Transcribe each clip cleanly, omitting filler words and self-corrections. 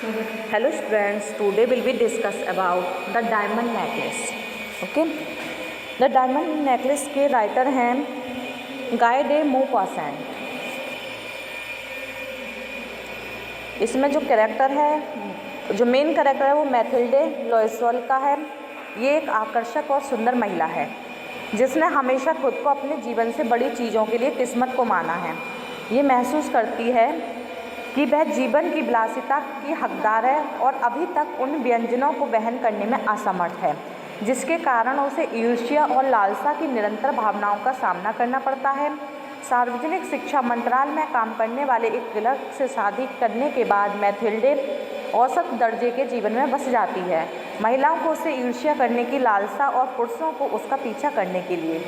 Hello students, today will be discuss about the diamond necklace. Okay, the diamond necklace के writer हैं गाय day मोपासेंट। इसमें जो character है, जो मेन कैरेक्टर है वो मैथिल्डे लॉयसेल का है। ये एक आकर्षक और सुंदर महिला है जिसने हमेशा खुद को अपने जीवन से बड़ी चीज़ों के लिए किस्मत को माना है। ये महसूस करती है कि वह जीवन की विलासिता की हकदार है और अभी तक उन व्यंजनों को वहन करने में असमर्थ है जिसके कारण उसे ईर्ष्या और लालसा की निरंतर भावनाओं का सामना करना पड़ता है। सार्वजनिक शिक्षा मंत्रालय में काम करने वाले एक क्लर्क से शादी करने के बाद मैथिल्डे औसत दर्जे के जीवन में बस जाती है। महिलाओं को उसे ईर्ष्या करने की लालसा और पुरुषों को उसका पीछा करने के लिए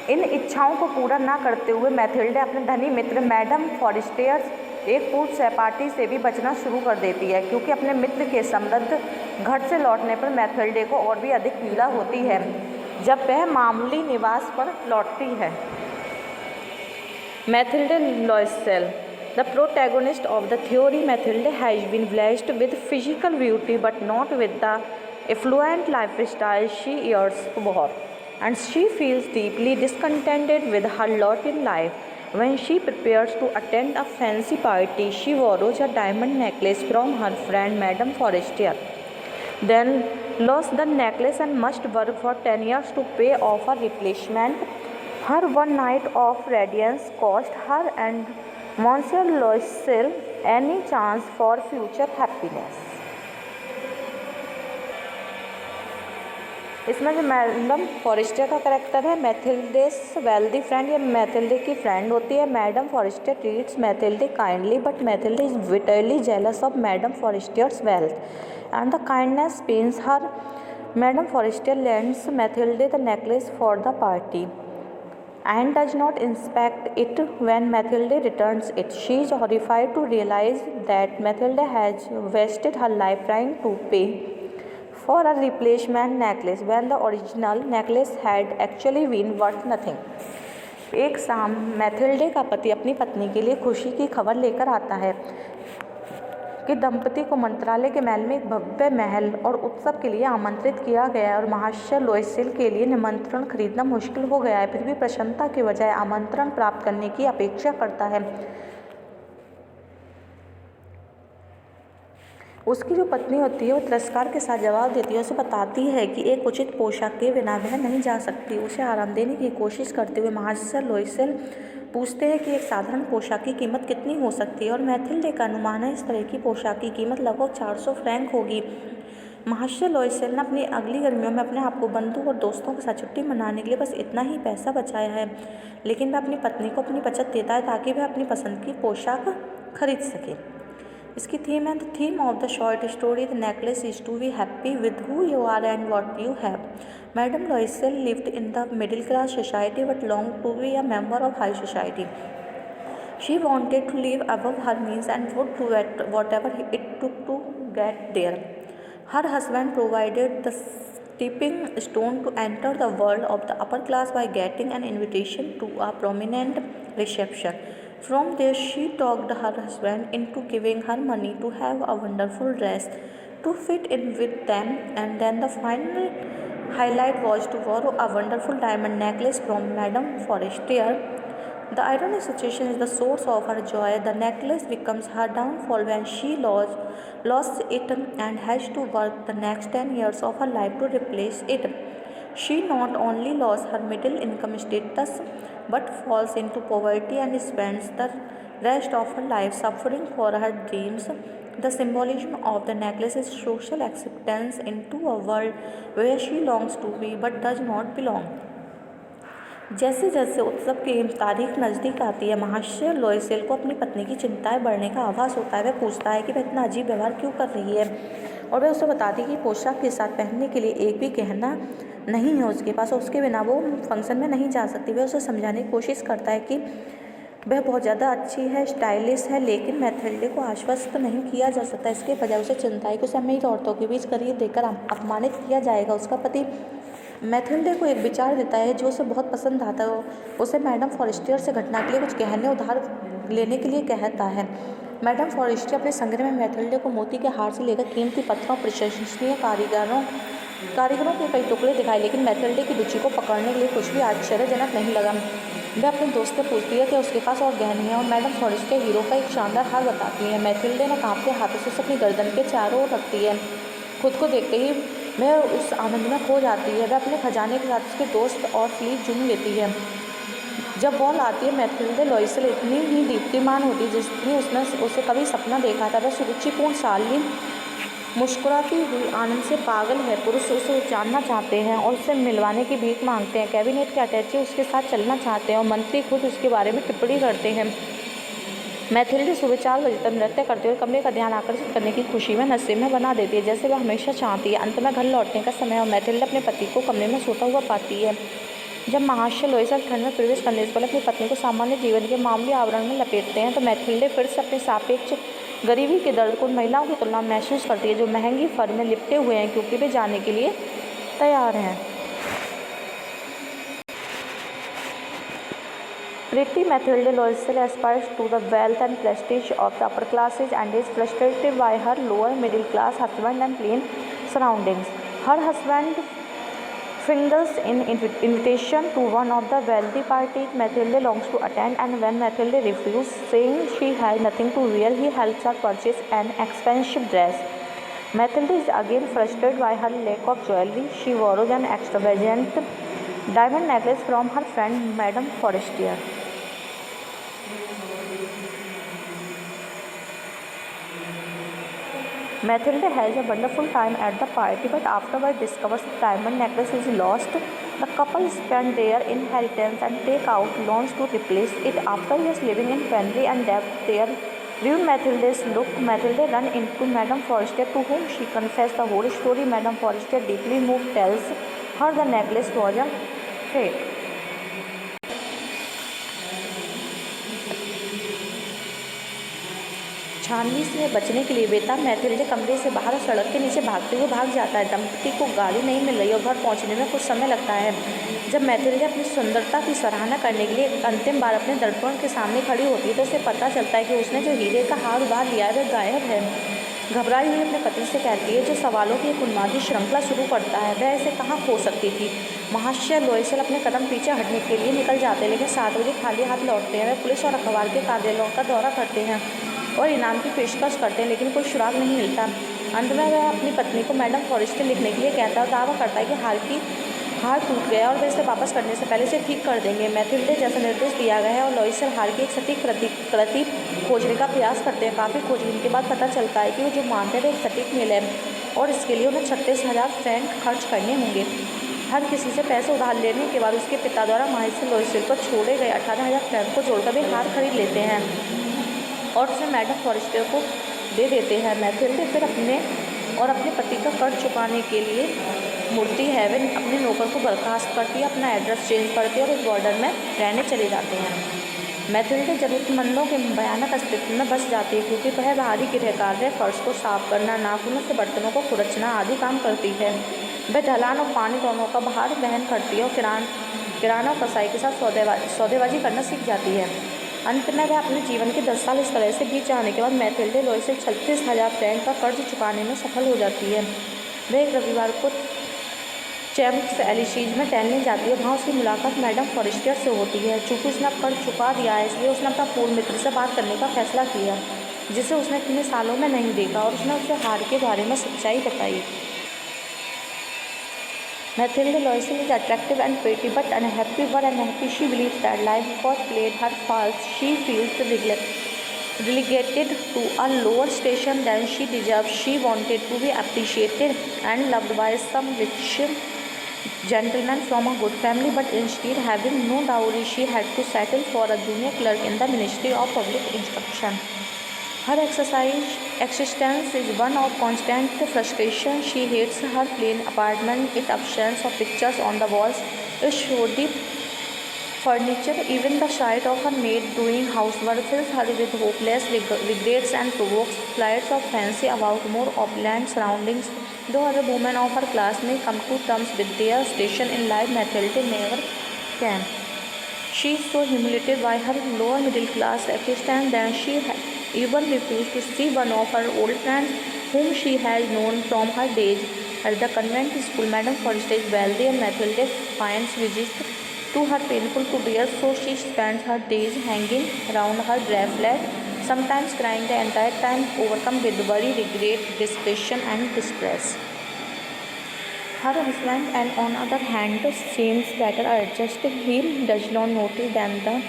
इन इच्छाओं को पूरा न करते हुए मैथिल्डे अपने धनी मित्र मैडम फॉरेस्टियर एक पूर्व सहपाठी से भी बचना शुरू कर देती है, क्योंकि अपने मित्र के समृद्ध घर से लौटने पर मैथिल्डे को और भी अधिक पीड़ा होती है जब वह मामूली निवास पर लौटती है। Mathilde Loisel, the protagonist of the theory, Mathilde has been blessed with physical beauty but not with the affluent lifestyle she yearns for, and she feels deeply discontented with her lot in life. When she prepares to attend a fancy party, she borrows a diamond necklace from her friend Madame Forestier, then loses the necklace and must work for 10 years to pay off a replacement. Her one night of radiance cost her and Monsieur Loisel any chance for future happiness. इसमें जो madam Forestier का character है, Mathilde's wealthy friend, ये Mathilde की friend होती है। Madame Forestier treats Mathilde kindly but Mathilde is bitterly jealous of Madame Forestier's wealth and the kindness pains her. Madame Forestier lends Mathilde the necklace for the party and does not inspect it when Mathilde returns it. She is horrified to realize that Mathilde has wasted her life trying to pay for a replacement necklace when the original necklace had actually been worth nothing. एक शाम Mathilde का पति अपनी पत्नी के लिए खुशी की खबर लेकर आता है कि दंपति को मंत्रालय के महल में एक भव्य महल और उत्सव के लिए आमंत्रित किया गया है और महाशय लोइसेल के लिए निमंत्रण खरीदना मुश्किल हो गया है। फिर भी प्रसन्नता के बजाय आमंत्रण प्राप्त करने की अपेक्षा करता है। उसकी जो पत्नी होती है वो तिरस्कार के साथ जवाब देती है। उसे बताती है कि एक उचित पोशाक के बिना वह नहीं जा सकती। उसे आराम देने की कोशिश करते हुए महाशय लोइसेल पूछते हैं कि एक साधारण पोशाक की कीमत कितनी हो सकती है और मैथिल्डे का अनुमान है इस तरह की पोशाक की कीमत लगभग 400 फ्रैंक होगी। महाशय लोइसेल ने अपनी अगली गर्मियों में अपने आप को बंधु और दोस्तों के साथ छुट्टी मनाने के लिए बस इतना ही पैसा बचाया है, लेकिन वह अपनी पत्नी को अपनी बचत देता है ताकि वह अपनी पसंद की पोशाक खरीद सके। इसकी थीम है, the theme of the short story the necklace is to be happy with who you are and what you have. Madame Loisel lived in the middle class society but long to be a member of high society. She wanted to live above her means and would do whatever it took to get there. Her husband provided the stepping stone to enter the world of the upper class by getting an invitation to a prominent reception. From there, she talked her husband into giving her money to have a wonderful dress to fit in with them, and then the final highlight was to borrow a wonderful diamond necklace from Madame Forestier. The ironic situation is the source of her joy. The necklace becomes her downfall when she lost it and has to work the next 10 years of her life to replace it. She not only lost her middle income status but falls into poverty and spends the rest of her life suffering for her dreams. The symbolism of the necklace is social acceptance into a world where she longs to be but does not belong. जैसे जैसे उत्सव की तारीख नज़दीक आती है, महाशय Loisel को अपनी पत्नी की चिंताएं बढ़ने का आभास होता है। वह पूछता है कि वह इतना अजीब व्यवहार क्यों कर रही है और वह उसे बताती है कि पोशाक के साथ पहनने के लिए एक भी गहना नहीं है उसके पास, उसके बिना वो फंक्शन में नहीं जा सकती। वह उसे समझाने की कोशिश करता है कि वह बहुत ज़्यादा अच्छी है, स्टाइलिश है, लेकिन मैथिल्डे को आश्वस्त नहीं किया जा सकता। इसके बजाय उसे चिंता है कि उसे अमीर औरतों के बीच करियर देकर अपमानित किया जाएगा। उसका पति मैथिल्डे को एक विचार देता है जो उसे बहुत पसंद आता है। उसे मैडम फॉरेस्टियर से घटना के लिए कुछ गहने उधार लेने के लिए कहता है। मैडम फॉरेस्टी अपने संग्रह में मैथिल्डे को मोती के हार से लेकर कीमती पत्थरों और प्रशंसनीय कारीगरों के कई टुकड़े दिखाए, लेकिन मैथिल्डे की रुचि को पकड़ने के लिए कुछ भी आश्चर्यजनक नहीं लगा। वह अपने दोस्त से पूछती है कि उसके पास और गहने हैं और मैडम फॉरेस्टी हीरो का एक शानदार हार बताती है। मैथिल्डे ने कांपते हाथों से उसे अपनी गर्दन के चारों ओर रखती है। खुद को देखते ही वह उस आनंद में खो जाती है। वह अपने खजाने के साथ उसके दोस्त और फ्लीट चूम लेती है। जब बॉल आती है, मैथिल्डे लोइसेल इतनी ही दीप्तिमान होती है जितनी उसने उसे कभी सपना देखा था। वह सुरुचिपूर्ण शालीन मुस्कुराती हुई आनंद से पागल है। पुरुष उसे जानना चाहते हैं और उससे मिलवाने की भीख मांगते हैं। कैबिनेट के अटैची उसके साथ चलना चाहते हैं और मंत्री खुद उसके बारे में टिप्पणी करते हैं। मैथिल्डे सुबह 4 बजे तक नृत्य करते हुए कमरे का ध्यान आकर्षित करने की खुशी में नशे में बना देती है, जैसे वह हमेशा चाहती है। अंत में घर लौटने का समय और मैथिल्डे अपने पति को कमरे में सोता हुआ पाती है। जब महाशय लोइसेल ठंड में प्रवेश करने से पहले अपनी पत्नी को सामान्य जीवन के मामूली आवरण में लपेटते हैं, तो मैथिल्डे फिर से अपने सापेक्ष गरीबी के दर्द को महिलाओं की तुलना में महसूस करती है जो महंगी फर में लिपटे हुए हैं क्योंकि वे जाने के लिए तैयार हैं। Pretty Mathilde Loisel aspires to the wealth and prestige of the upper classes and is frustrated by her lower middle class husband and plain surroundings. Her husband fingers an invitation to one of the wealthy parties Mathilde longs to attend, and when Mathilde refuses, saying she has nothing to wear, he helps her purchase an expensive dress. Mathilde is again frustrated by her lack of jewelry. She borrows an extravagant diamond necklace from her friend Madame Forestier. Mathilde has a wonderful time at the party, but afterward discovers the diamond necklace is lost. The couple spend their inheritance and take out loans to replace it. After years living in penury and debt, their ruined Mathilde's look, Mathilde runs into Madame Forestier, to whom she confesses the whole story. Madame Forestier, deeply moved, tells her the necklace was a fake. छानबीन से बचने के लिए बेताब Mathilde कमरे से बाहर और सड़क के नीचे भागते हुए भाग जाता है। दंपति को गाड़ी नहीं मिल रही और घर पहुंचने में कुछ समय लगता है। जब मैथिल्डे अपनी सुंदरता की सराहना करने के लिए अंतिम बार अपने दर्पण के सामने खड़ी होती है तो उसे पता चलता है कि उसने जो हीरे का हार उधार लिया है वह गायब है। घबराई हुई अपने पति से कहती है, जो सवालों की एक उन्मादी श्रृंखला शुरू करता है, वह इसे कहाँ खो सकती थी। महाशय लोइसेल अपने कदम पीछे हटने के लिए निकल जाते हैं, लेकिन 7 बजे खाली हाथ लौटते हैं। वे पुलिस और अखबार के कार्यालयों का दौरा करते हैं और इनाम की पेशकश करते हैं, लेकिन कोई सुराग नहीं मिलता। अंत में वह अपनी पत्नी को मैडम फॉरेस्टी लिखने के लिए कहता है और दावा करता है कि हार टूट गया और वे इसे वापस करने से पहले इसे ठीक कर देंगे। मैथिल्डे जैसा निर्देश दिया गया है और लोइसेल हार की एक सटीक प्रति खोजने का प्रयास करते हैं। काफ़ी खोजबीन के बाद पता चलता है कि वो जो मानते हैं वो एक सटीक मेल है और इसके लिए उन्हें 36,000 फ्रैंक खर्च करने होंगे। हर किसी से पैसे उधार लेने के बाद उसके पिता द्वारा महाशय लोइसेल पर छोड़े गए 18,000 फ्रैंक को जोड़कर वे हार खरीद लेते हैं और उसे मैडम फॉरेस्टर को दे देते हैं। मैथिल्डे फिर अपने पति का कर्ज चुकाने के लिए मुड़ती है। वे अपने नौकर को बर्खास्त करती है, अपना एड्रेस चेंज करती है और एक बॉर्डर में रहने चले जाते हैं। मैथिल्डे जरूरतमंदों के भयानक अस्तित्व में बस जाती है क्योंकि वह बाहरी गृह कार्य, फर्श को साफ करना, नाखूनों से बर्तनों को खुरचना आदि काम करती है। वह ढलान और पानी दोनों का भार वहन करती है और किराना और कसाई के साथ सौदेबाजी करना सीख जाती है। अंत में वह अपने जीवन के 10 साल इस तरह से बीत जाने के बाद मैथिल्डे लोइसेल 36,000 फ्रैंक का कर्ज चुकाने में सफल हो जाती है। वह एक रविवार को चैम्प्स एलिसीज में टहलने जाती है। वहाँ उसकी मुलाकात मैडम फॉरेस्टियर से होती है। चूँकि उसने कर्ज चुका दिया है, इसलिए उसने अपना पूर्व मित्र से बात करने का फैसला किया, जिसे उसने इतने सालों में नहीं देखा, और उसने उसे हार के बारे में सच्चाई बताई। Mathilde Loisel is attractive and pretty, but unhappy. But unhappy, she believes that life was played her false. She feels relegated to a lower station than she deserves. She wanted to be appreciated and loved by some rich gentleman from a good family, but instead, having no dowry, she had to settle for a junior clerk in the Ministry of Public Instruction. Her existence is one of constant frustration. She hates her plain apartment, its absence of pictures on the walls, its shoddy furniture. Even the sight of her maid doing housework fills her with hopeless regrets and provokes flights of fancy about more opulent surroundings. Though other women of her class may come to terms with their station in life, Mathilde never can. She is so humiliated by her lower middle class existence that she even refused to see one of her old friends whom she had known from her days at the convent school. Madame Forrester is wealthy and Mathilde finds visits to her painful to bear, so she spends her days hanging around her flat, sometimes crying the entire time, overcome with worry, regret, desperation, and distress. Her husband, and on the other hand, seems better adjusted. He does not notice that the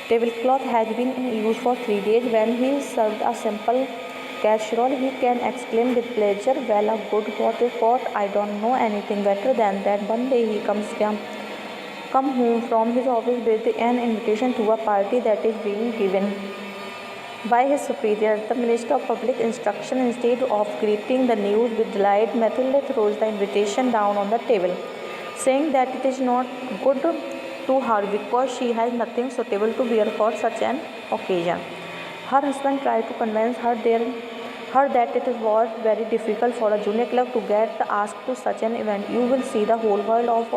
tablecloth has been used for 3 days. When he is served a simple casserole, he can exclaim with pleasure, "Well, a good hot pot! I don't know anything better than that." One day he come home from his office with an invitation to a party that is being given by his superior, the Minister of Public Instruction. Instead of greeting the news with delight, Mathilde throws the invitation down on the table, saying that it is not good to her because she has nothing suitable to wear for such an occasion. Her husband tried to convince her that it was very difficult for a junior clerk to get asked to such an event. "You will see the whole world of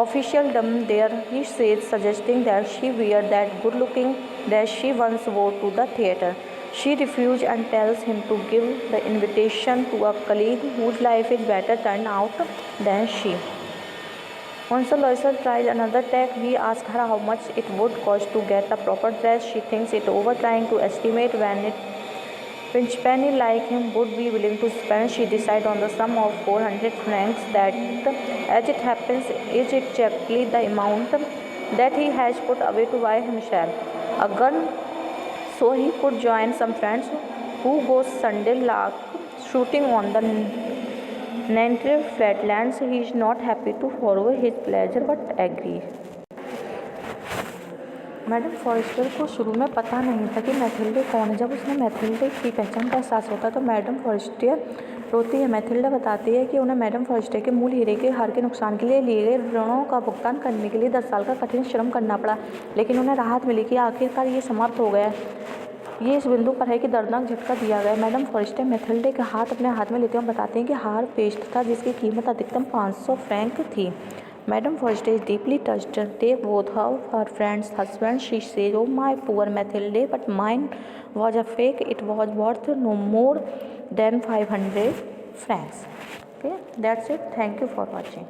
officialdom there," he says, suggesting that she wear that good-looking dress she once wore to the theatre. She refuses and tells him to give the invitation to a colleague whose life is better turned out than she. Once Loisel tries another tack. He asks her how much it would cost to get a proper dress. She thinks it over, trying to estimate when it Pinchpenny like him would be willing to spend. She decides on the sum of 400 francs. That, as it happens, is exactly the amount that he has put away to buy himself a gun, so he could join some friends who go Sunday lark shooting on the Nanterre flatlands. He is not happy to follow his pleasure but agrees. Madam Forester को शुरू में पता नहीं था कि Mathilde कौन है। जब उसने मैथिल्डे की पहचान का एहसास होता तो मैडम फॉरेस्टर रोती है। मैथिल्डा बताती है कि उन्हें मैडम फॉरेस्टर के मूल हीरे के हार के नुकसान के लिए लिए गए ऋणों का भुगतान करने के लिए 10 साल का कठिन श्रम करना पड़ा, लेकिन उन्हें राहत मिली कि आखिरकार ये समाप्त हो गया। ये इस बिंदु पर है कि दर्दनाक झटका दिया गया। मैडम फॉरेस्टर मैथिल्डे का हाथ अपने हाथ में लेते हुए बताते हैं कि हार पेस्ट था जिसकी कीमत अधिकतम 500 फ्रैंक थी। Madame Forrester is deeply touched. Take both of her friends' husbands. She says, "Oh, my poor Mathilde, but mine was a fake. It was worth no more than 500 francs." Okay, that's it. Thank you for watching.